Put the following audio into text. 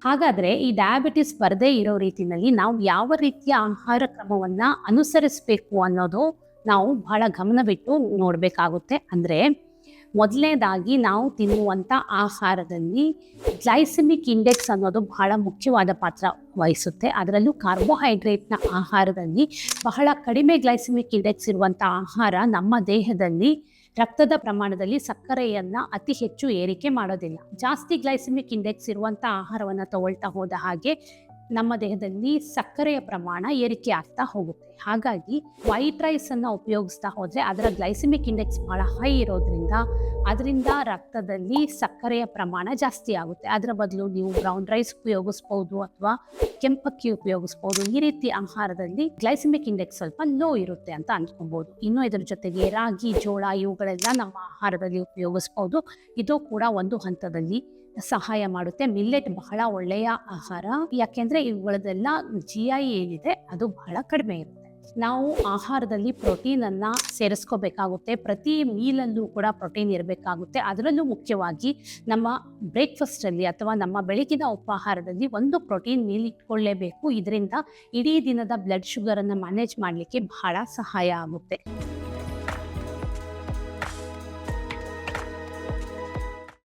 ಹಾಗಾದ್ರೆ ಈ ಡಯಾಬಿಟಿಸ್ ಬರದೇ ಇರೋ ರೀತಿನಲ್ಲಿ ನಾವು ಯಾವ ರೀತಿಯ ಆಹಾರ ಕ್ರಮವನ್ನ ಅನುಸರಿಸಬೇಕು ಅನ್ನೋದು ನಾವು ಬಹಳ ಗಮನವಿಟ್ಟು ನೋಡಬೇಕಾಗುತ್ತೆ. ಅಂದ್ರೆ ಮೊದಲನೇದಾಗಿ ನಾವು ತಿನ್ನುವಂಥ ಆಹಾರದಲ್ಲಿ ಗ್ಲೈಸೆಮಿಕ್ ಇಂಡೆಕ್ಸ್ ಅನ್ನೋದು ಬಹಳ ಮುಖ್ಯವಾದ ಪಾತ್ರ ವಹಿಸುತ್ತೆ. ಅದರಲ್ಲೂ ಕಾರ್ಬೋಹೈಡ್ರೇಟ್ನ ಆಹಾರದಲ್ಲಿ ಬಹಳ ಕಡಿಮೆ ಗ್ಲೈಸೆಮಿಕ್ ಇಂಡೆಕ್ಸ್ ಇರುವಂಥ ಆಹಾರ ನಮ್ಮ ದೇಹದಲ್ಲಿ ರಕ್ತದ ಪ್ರಮಾಣದಲ್ಲಿ ಸಕ್ಕರೆಯನ್ನು ಅತಿ ಹೆಚ್ಚು ಏರಿಕೆ ಮಾಡೋದಿಲ್ಲ. ಜಾಸ್ತಿ ಗ್ಲೈಸೆಮಿಕ್ ಇಂಡೆಕ್ಸ್ ಇರುವಂಥ ಆಹಾರವನ್ನು ತಗೊಳ್ತಾ ಹೋದ ಹಾಗೆ ನಮ್ಮ ದೇಹದಲ್ಲಿ ಸಕ್ಕರೆಯ ಪ್ರಮಾಣ ಏರಿಕೆ ಆಗ್ತಾ ಹೋಗುತ್ತೆ. ಹಾಗಾಗಿ ವೈಟ್ ರೈಸನ್ನು ಉಪಯೋಗಿಸ್ತಾ ಹೋದರೆ ಅದರ ಗ್ಲೈಸೆಮಿಕ್ ಇಂಡೆಕ್ಸ್ ಭಾಳ ಹೈ ಇರೋದ್ರಿಂದ ಅದರಿಂದ ರಕ್ತದಲ್ಲಿ ಸಕ್ಕರೆಯ ಪ್ರಮಾಣ ಜಾಸ್ತಿ ಆಗುತ್ತೆ. ಅದರ ಬದಲು ನೀವು ಬ್ರೌನ್ ರೈಸ್ ಉಪಯೋಗಿಸ್ಬೋದು ಅಥವಾ ಕೆಂಪಕ್ಕಿ ಉಪಯೋಗಿಸ್ಬೋದು. ಈ ರೀತಿ ಆಹಾರದಲ್ಲಿ ಗ್ಲೈಸೆಮಿಕ್ ಇಂಡೆಕ್ಸ್ ಸ್ವಲ್ಪ ಲೋ ಇರುತ್ತೆ ಅಂತ ಅಂದ್ಕೊಬೋದು. ಇನ್ನು ಇದರ ಜೊತೆಗೆ ರಾಗಿ, ಜೋಳ ಇವುಗಳೆಲ್ಲ ನಮ್ಮ ಆಹಾರದಲ್ಲಿ ಉಪಯೋಗಿಸ್ಬೋದು. ಇದು ಕೂಡ ಒಂದು ಹಂತದಲ್ಲಿ ಸಹಾಯ ಮಾಡುತ್ತೆ. ಮಿಲ್ಲೆಟ್ ಬಹಳ ಒಳ್ಳೆಯ ಆಹಾರ, ಯಾಕೆಂದ್ರೆ ಇವುಗಳದೆಲ್ಲ GI ಏನಿದೆ ಅದು ಬಹಳ ಕಡಿಮೆ ಇರುತ್ತೆ. ನಾವು ಆಹಾರದಲ್ಲಿ ಪ್ರೋಟೀನ್ ಅನ್ನ ಸೇರಿಸ್ಕೋಬೇಕಾಗುತ್ತೆ. ಪ್ರತಿ ಮೀಲಲ್ಲೂ ಕೂಡ ಪ್ರೋಟೀನ್ ಇರಬೇಕಾಗುತ್ತೆ. ಅದರಲ್ಲೂ ಮುಖ್ಯವಾಗಿ ನಮ್ಮ ಬ್ರೇಕ್ಫಾಸ್ಟ್ ಅಲ್ಲಿ ಅಥವಾ ನಮ್ಮ ಬೆಳಗಿನ ಉಪಹಾರದಲ್ಲಿ ಒಂದು ಪ್ರೋಟೀನ್ ಮೀಲ್ ಇಟ್ಕೊಳ್ಳೇಬೇಕು. ಇದರಿಂದ ಇಡೀ ದಿನದ ಬ್ಲಡ್ ಶುಗರ್ ಅನ್ನ ಮ್ಯಾನೇಜ್ ಮಾಡಲಿಕ್ಕೆ ಬಹಳ ಸಹಾಯ ಆಗುತ್ತೆ.